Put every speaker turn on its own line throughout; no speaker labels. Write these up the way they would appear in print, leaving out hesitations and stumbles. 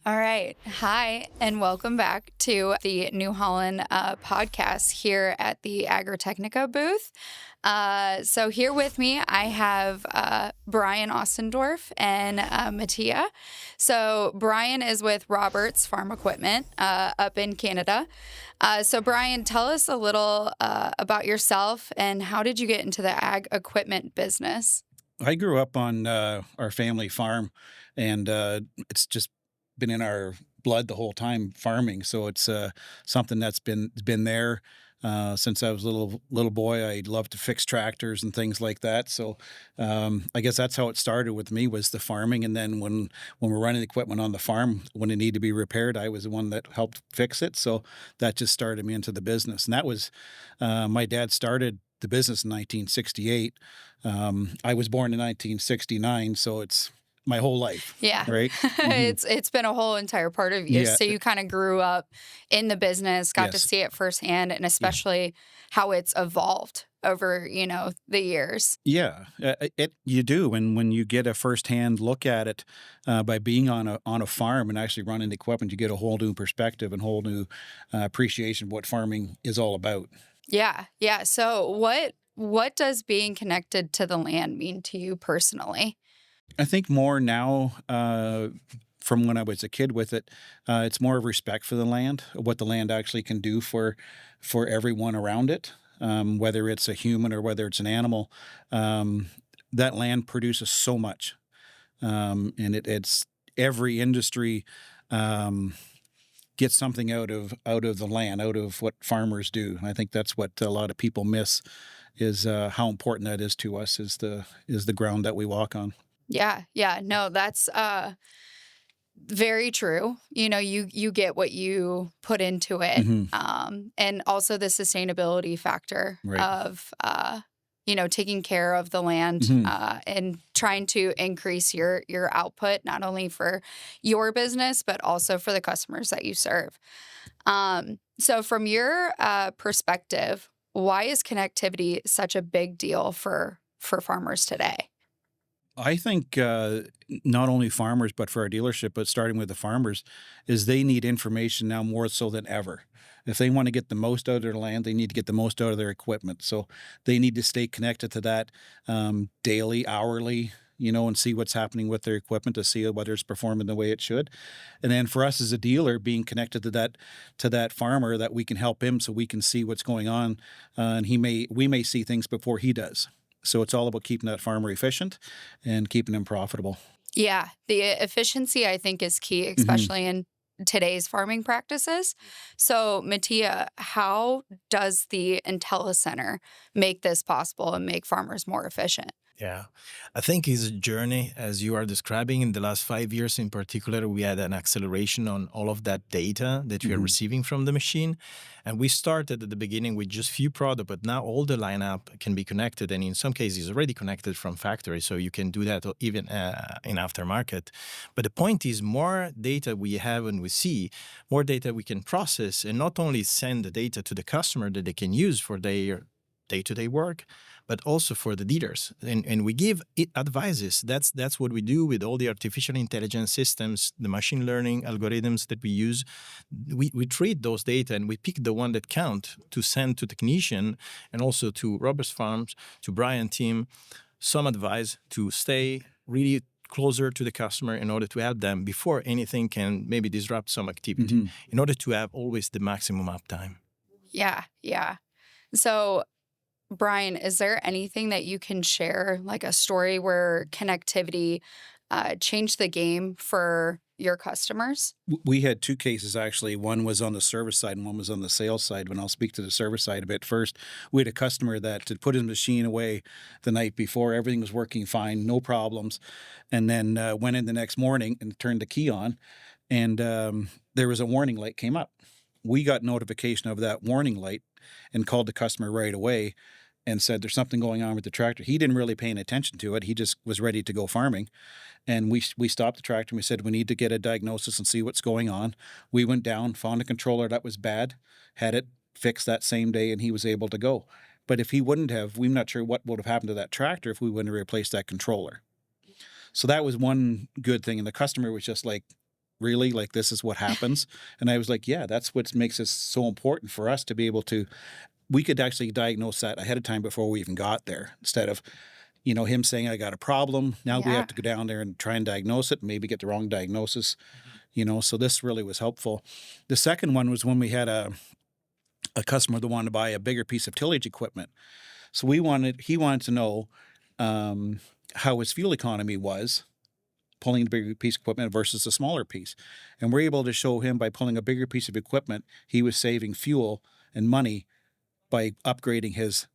All right. Hi, and welcome back to the New Holland podcast here at the Agritechnica booth. So, here with me, I have Brian Ostendorf and Mattia. So, Brian is with Roberts Farm Equipment up in Canada. So, Brian, tell us a little about yourself and how did you get into the ag equipment business?
I grew up on our family farm, and it's just been in our blood the whole time farming. So it's something that's been there since I was a little boy. I loved to fix tractors and things like that. So I guess that's how it started with me was the farming. And then when we're running equipment on the farm, when it needed to be repaired, I was the one that helped fix it. So that just started me into the business. And that was my dad started the business in 1968. I was born in 1969, so it's my whole life,
Yeah.
right? Hmm.
It's been a whole entire part of you.
Yeah.
So you kind of grew up in the business, got to
Yes.
see it firsthand, and
Yeah.
especially how it's evolved over, the years.
Yeah. You do, and when you get a firsthand look at it by being on a farm and actually running the equipment, you get a whole new perspective and whole new appreciation of what farming is all about.
Yeah. Yeah. So what does being connected to the land mean to you personally?
I think more now, from when I was a kid with it, it's more of respect for the land, what the land actually can do for everyone around it, whether it's a human or whether it's an animal. Um, that land produces so much, and it's every industry um, gets something out of the land, out of what farmers do. And I think that's what a lot of people miss is how important that is to us is the ground that we walk on.
Yeah. Yeah. No, that's very true. You get what you put into it.
Hmm.
And also the sustainability factor
Right.
of taking care of the land
Hmm.
and trying to increase your output, not only for your business, but also for the customers that you serve. So from your perspective, why is connectivity such a big deal for farmers today?
I think not only farmers, but for our dealership, but starting with the farmers, is they need information now more so than ever. If they want to get the most out of their land, they need to get the most out of their equipment. So they need to stay connected to that daily, hourly, and see what's happening with their equipment to see whether it's performing the way it should. And then for us as a dealer, being connected to that farmer, that we can help him so we can see what's going on, and we may see things before he does. So it's all about keeping that farmer efficient and keeping him profitable.
Yeah, the efficiency I think is key,
Hmm.
especially in today's farming practices. So, Mattia, how does the IntelliCenter make this possible and make farmers more efficient?
Yeah, I think it's a journey, as you are describing. In the last 5 years, in particular, we had an acceleration on all of that data that we are
Hmm.
receiving from the machine. And we started at the beginning with just few products, but now all the lineup can be connected, and in some cases already connected from factory. So you can do that even in aftermarket. But the point is, more data we have and we see, more data we can process, and not only send the data to the customer that they can use for their day-to-day work, but also for the dealers. And we give it advices. That's what we do with all the artificial intelligence systems, the machine learning algorithms that we use. We treat those data and we pick the one that count to send to technician and also to Robert's Farms, to Brian team, some advice to stay really closer to the customer in order to help them before anything can maybe disrupt some activity,
Hmm.
in order to have always the maximum uptime.
Yeah, yeah. So, Brian, is there anything that you can share, like a story where connectivity changed the game for your customers?
We had two cases actually. One was on the service side and one was on the sales side. When I'll speak to the service side a bit first, we had a customer that had put his machine away the night before. Everything was working fine, no problems. And then went in the next morning and turned the key on, and there was a warning light came up. We got notification of that warning light and called the customer right away and said there's something going on with the tractor. He didn't really pay any attention to it. He just was ready to go farming. And we stopped the tractor and we said, we need to get a diagnosis and see what's going on. We went down, found a controller that was bad, had it fixed that same day, and he was able to go. But if he wouldn't have, we're not sure what would have happened to that tractor if we wouldn't have replaced that controller. So that was one good thing. And the customer was just like, really? Like, this is what happens? And I was like, yeah, that's what makes it so important for us to be able to, we could actually diagnose that ahead of time before we even got there, instead of, him saying, I got a problem. Now we
Yeah.
have to go down there and try and diagnose it, maybe get the wrong diagnosis, so this really was helpful. The second one was when we had a customer that wanted to buy a bigger piece of tillage equipment. So he wanted to know how his fuel economy was pulling the bigger piece of equipment versus a smaller piece. And we're able to show him by pulling a bigger piece of equipment, he was saving fuel and money by upgrading his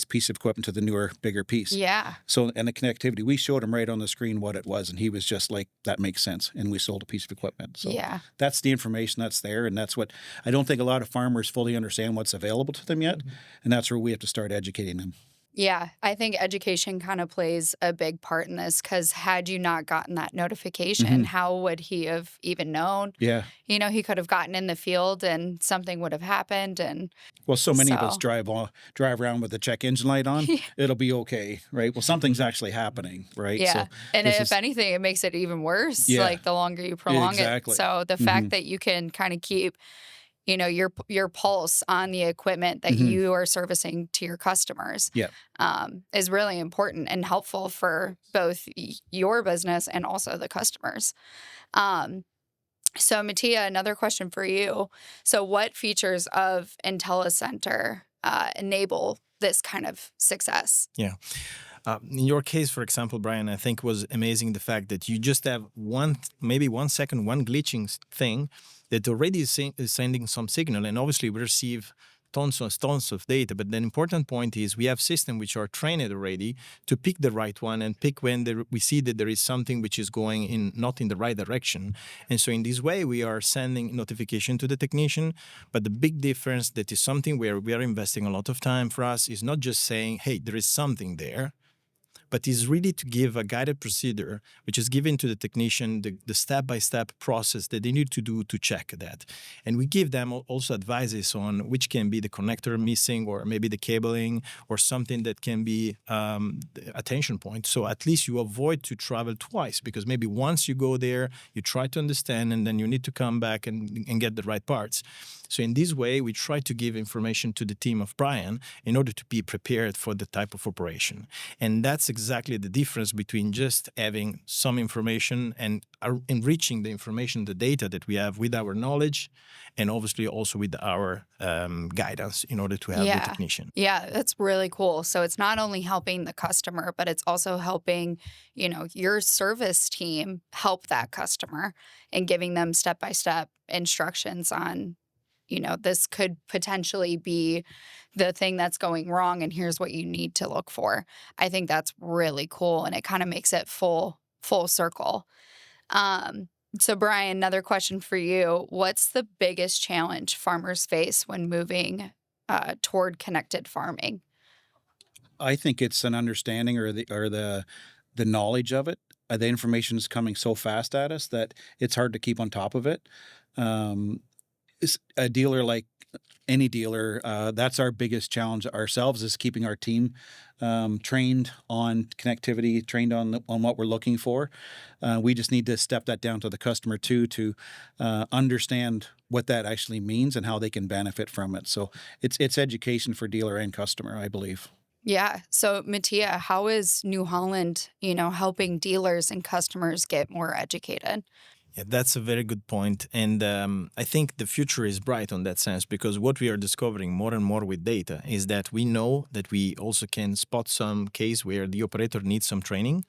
piece of equipment to the newer, bigger piece.
Yeah.
So, and the connectivity, we showed him right on the screen what it was, and he was just like, that makes sense. And we sold a piece of equipment. So
Yeah.
that's the information that's there. And that's what I don't think a lot of farmers fully understand what's available to them yet. And that's where we have to start educating them.
Yeah, I think education kind of plays a big part in this, because had you not gotten that notification, how would he have even known?
Yeah.
He could have gotten in the field and something would have happened. And
Well, so many of us
So-
drive around with the check engine light on. It'll be okay, right? Well, something's actually happening, right?
yeah,
So
and
this
if
is-
anything, it makes it even worse.
Yeah.
Like the longer you prolong
Exactly.
it. So the fact that you can kind of keep, your pulse on the equipment that you are servicing to your customers,
Yeah.
is really important and helpful for both your business and also the customers. So Mattia, another question for you. So what features of IntelliCenter enable this kind of success?
Yeah. In your case, for example, Brian, I think was amazing the fact that you just have maybe 1 second, one glitching thing that already is sending some signal, and obviously we receive tons of data. But the important point is we have systems which are trained already to pick the right one and pick when we see that there is something which is going not in the right direction. And so in this way, we are sending notification to the technician. But the big difference, that is something where we are investing a lot of time for us, is not just saying, hey, there is something there, but is really to give a guided procedure, which is given to the technician, the step-by-step process that they need to do to check that. And we give them also advices on which can be the connector missing, or maybe the cabling, or something that can be the attention point. So at least you avoid to travel twice, because maybe once you go there, you try to understand, and then you need to come back and get the right parts. So in this way, we try to give information to the team of Brian in order to be prepared for the type of operation. And that's exactly the difference between just having some information and enriching the information, the data that we have with our knowledge, and obviously also with our guidance in order to have the technician.
Yeah, that's really cool. So it's not only helping the customer, but it's also helping, your service team help that customer and giving them step-by-step instructions on, this could potentially be the thing that's going wrong, and here's what you need to look for. I think that's really cool, and it kind of makes it full circle. So Brian, another question for you. What's the biggest challenge farmers face when moving toward connected farming?
I think it's an understanding or the knowledge of it. The information is coming so fast at us that it's hard to keep on top of it. A dealer, like any dealer, that's our biggest challenge ourselves, is keeping our team trained on connectivity, trained on what we're looking for. We just need to step that down to the customer too, to understand what that actually means and how they can benefit from it. So it's education for dealer and customer, I believe.
Yeah. So Mattia, how is New Holland, helping dealers and customers get more educated?
Yeah, that's a very good point. And I think the future is bright on that sense, because what we are discovering more and more with data is that we know that we also can spot some case where the operator needs some training.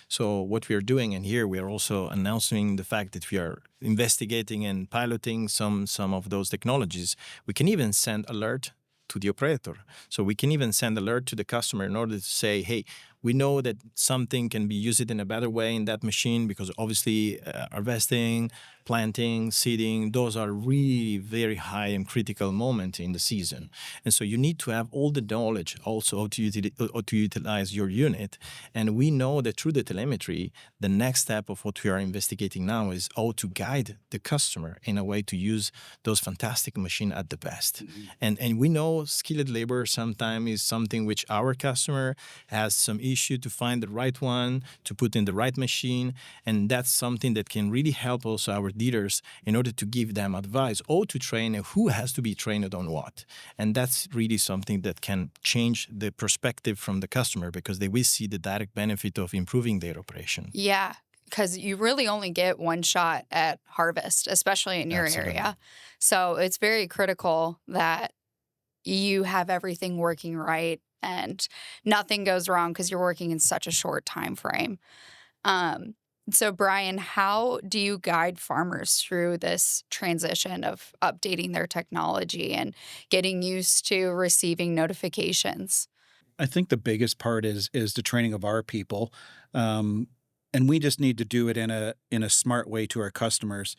So what we are doing, and here we are also announcing the fact that we are investigating and piloting some of those technologies. We can even send alert to the operator. So we can even send alert to the customer in order to say, hey, we know that something can be used in a better way in that machine, because obviously harvesting, planting, seeding, those are really very high and critical moments in the season. And so you need to have all the knowledge also how to utilize your unit. And we know that through the telemetry, the next step of what we are investigating now is how to guide the customer in a way to use those fantastic machines at the best. And we know skilled labor sometimes is something which our customer has some issues issue, to find the right one, to put in the right machine. And that's something that can really help also our dealers in order to give them advice or to train who has to be trained on what. And that's really something that can change the perspective from the customer because they will see the direct benefit of improving their operation.
Yeah, because you really only get one shot at harvest, especially in your
Absolutely.
area. So it's very critical that you have everything working right and nothing goes wrong because you're working in such a short time frame. So Brian, how do you guide farmers through this transition of updating their technology and getting used to receiving notifications?
I think the biggest part is the training of our people, and we just need to do it in a smart way to our customers.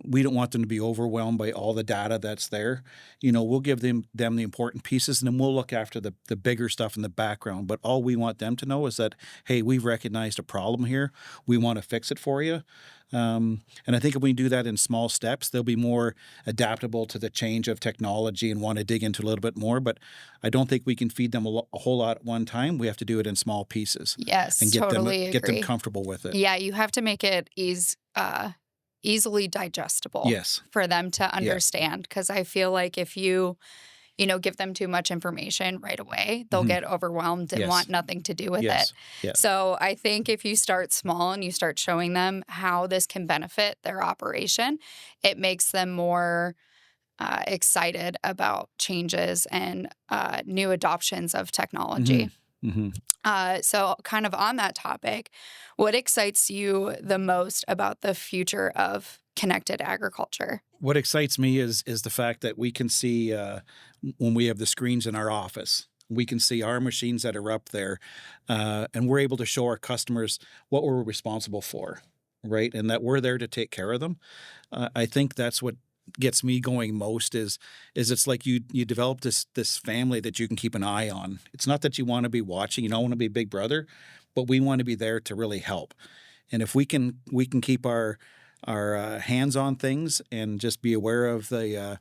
We don't want them to be overwhelmed by all the data that's there. We'll give them the important pieces, and then we'll look after the bigger stuff in the background. But all we want them to know is that, hey, we've recognized a problem here. We want to fix it for you. And I think if we do that in small steps, they'll be more adaptable to the change of technology and want to dig into a little bit more. But I don't think we can feed them a whole lot at one time. We have to do it in small pieces.
Yes,
And get
totally
them
agree.
comfortable with it.
Yeah, you have to make it easily digestible
Yes.
for them to understand. Because I feel like if you give them too much information right away, they'll get overwhelmed and
Yes.
want nothing to do with
Yes.
it.
Yeah.
So I think if you start small and you start showing them how this can benefit their operation, it makes them more excited about changes and new adoptions of technology.
Mm-hmm.
So kind of on that topic, what excites you the most about the future of connected agriculture?
What excites me is the fact that we can see when we have the screens in our office, we can see our machines that are up there, and we're able to show our customers what we're responsible for, right? And that we're there to take care of them. I think that's what gets me going most is it's like you develop this family that you can keep an eye on. It's not that you want to be watching, you don't want to be big brother, but we want to be there to really help. And if we can keep our hands on things and just be aware of the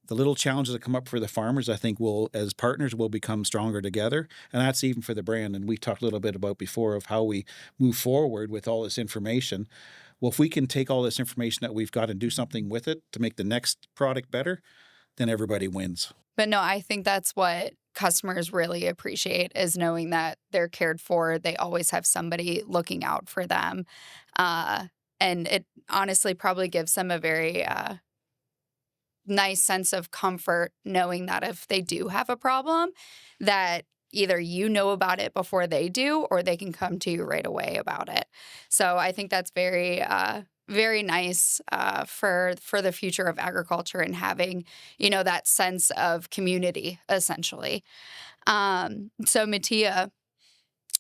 little challenges that come up for the farmers, I think as partners, we'll become stronger together. And that's even for the brand. And we talked a little bit about before of how we move forward with all this information. Well, if we can take all this information that we've got and do something with it to make the next product better, then everybody wins.
But no, I think that's what customers really appreciate is knowing that they're cared for. They always have somebody looking out for them. And it honestly probably gives them a very nice sense of comfort knowing that if they do have a problem, that either you know about it before they do or they can come to you right away about it. So I think that's very very nice for the future of agriculture and having, that sense of community, essentially. So Mattia,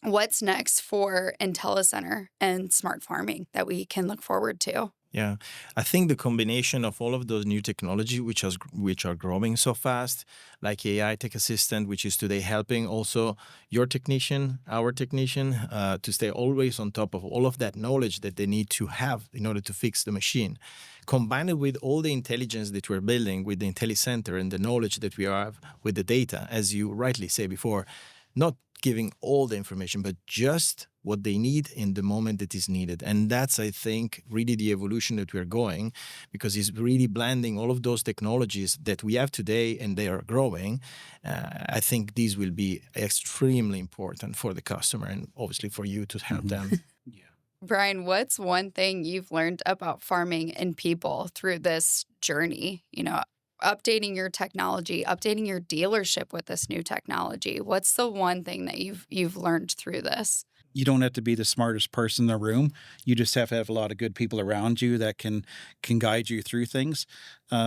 what's next for IntelliCenter and smart farming that we can look forward to?
Yeah, I think the combination of all of those new technology, which are growing so fast, like AI Tech Assistant, which is today helping also your technician, our technician, to stay always on top of all of that knowledge that they need to have in order to fix the machine, combined with all the intelligence that we're building with the IntelliCenter and the knowledge that we have with the data, as you rightly say before, not giving all the information, but just what they need in the moment that is needed. And that's, I think, really the evolution that we're going, because it's really blending all of those technologies that we have today and they are growing. I think these will be extremely important for the customer and obviously for you to help them.
Brian, what's one thing you've learned about farming and people through this journey? Updating your technology, updating your dealership with this new technology. What's the one thing that you've learned through this?
You don't have to be the smartest person in the room. You just have to have a lot of good people around you that can guide you through things.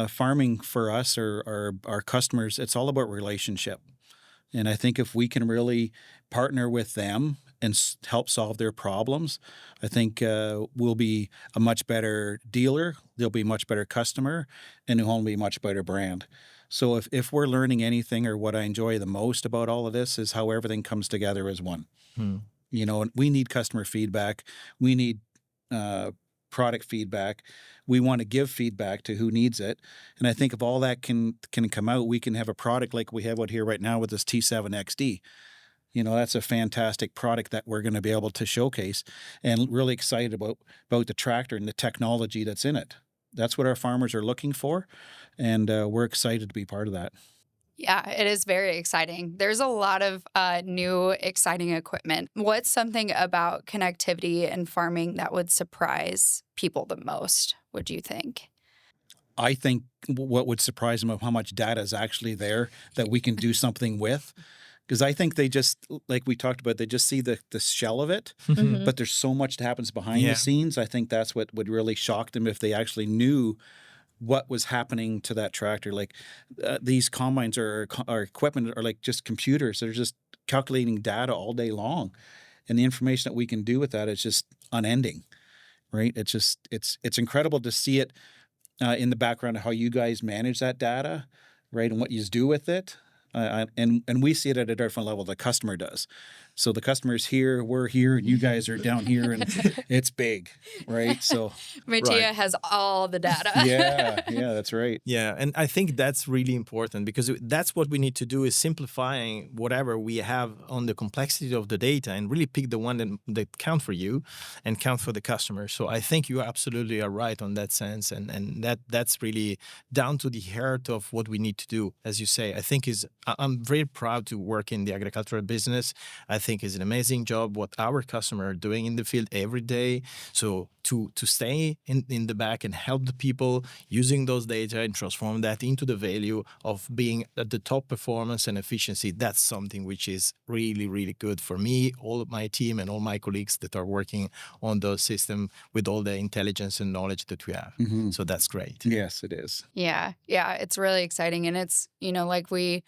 Farming for us or our customers, it's all about relationship. And I think if we can really partner with them and help solve their problems, I think we'll be a much better dealer, they'll be a much better customer, and New Holland will be a much better brand. So if we're learning anything, or what I enjoy the most about all of this is how everything comes together as one. We need customer feedback. We need product feedback. We want to give feedback to who needs it. And I think if all that can come out, we can have a product like we have out here right now with this T7 XD. That's a fantastic product that we're going to be able to showcase, and really excited about the tractor and the technology that's in it. That's what our farmers are looking for, and we're excited to be part of that.
Yeah, it is very exciting. There's a lot of new, exciting equipment. What's something about connectivity and farming that would surprise people the most, would you think?
I think what would surprise them of how much data is actually there that we can do something with. Because I think they just, like we talked about, they just see the shell of it,
Mhm.
but there's so much that happens behind
Yeah.
the scenes. I think that's what would really shock them if they actually knew what was happening to that tractor. Like these combines or equipment are like just computers. They're just calculating data all day long, and the information that we can do with that is just unending, right? It's incredible to see it in the background of how you guys manage that data, right, and what you do with it. And we see it at a different level. The customer does. So the customer's here, we're here, and you guys are down here, and it's big, right? So
Mattia has all the data.
yeah, that's right.
Yeah, and I think that's really important because that's what we need to do is simplifying whatever we have on the complexity of the data and really pick the one that count for you and count for the customer. So I think you absolutely are right on that sense, and that's really down to the heart of what we need to do. As you say, I think I'm very proud to work in the agricultural business. I think it's an amazing job what our customers are doing in the field every day. So to stay in the back and help the people using those data and transform that into the value of being at the top performance and efficiency, that's something which is really, really good for me, all of my team and all my colleagues that are working on those systems with all the intelligence and knowledge that we have.
Mhm.
So that's great.
Yes, it is.
Yeah, it's really exciting. And it's, like we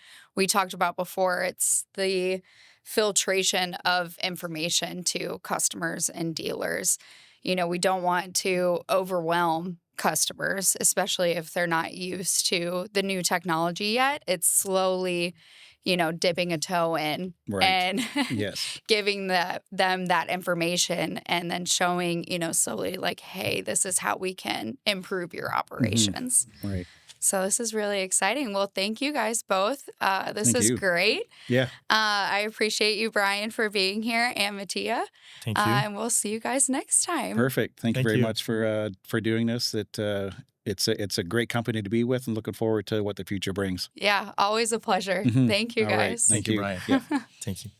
talked about before, it's the filtration of information to customers and dealers. We don't want to overwhelm customers, especially if they're not used to the new technology yet. It's slowly, dipping a toe in
Right.
and
Yes.
giving them that information and then showing, slowly like, hey, this is how we can improve your operations.
Right.
So this is really exciting. Well, thank you guys both. This
Thank
is
you.
great.
Yeah.
I appreciate you, Brian, for being here, and Mattia.
Thank you.
And we'll see you guys next time.
Perfect. Thank you
Thank
very
you.
much for doing this. It's a great company to be with, and looking forward to what the future brings.
Yeah, always a pleasure.
Mhm.
Thank you,
All right.
guys.
Thank
Thank you,
you.
Brian.
Yeah.
Thank you.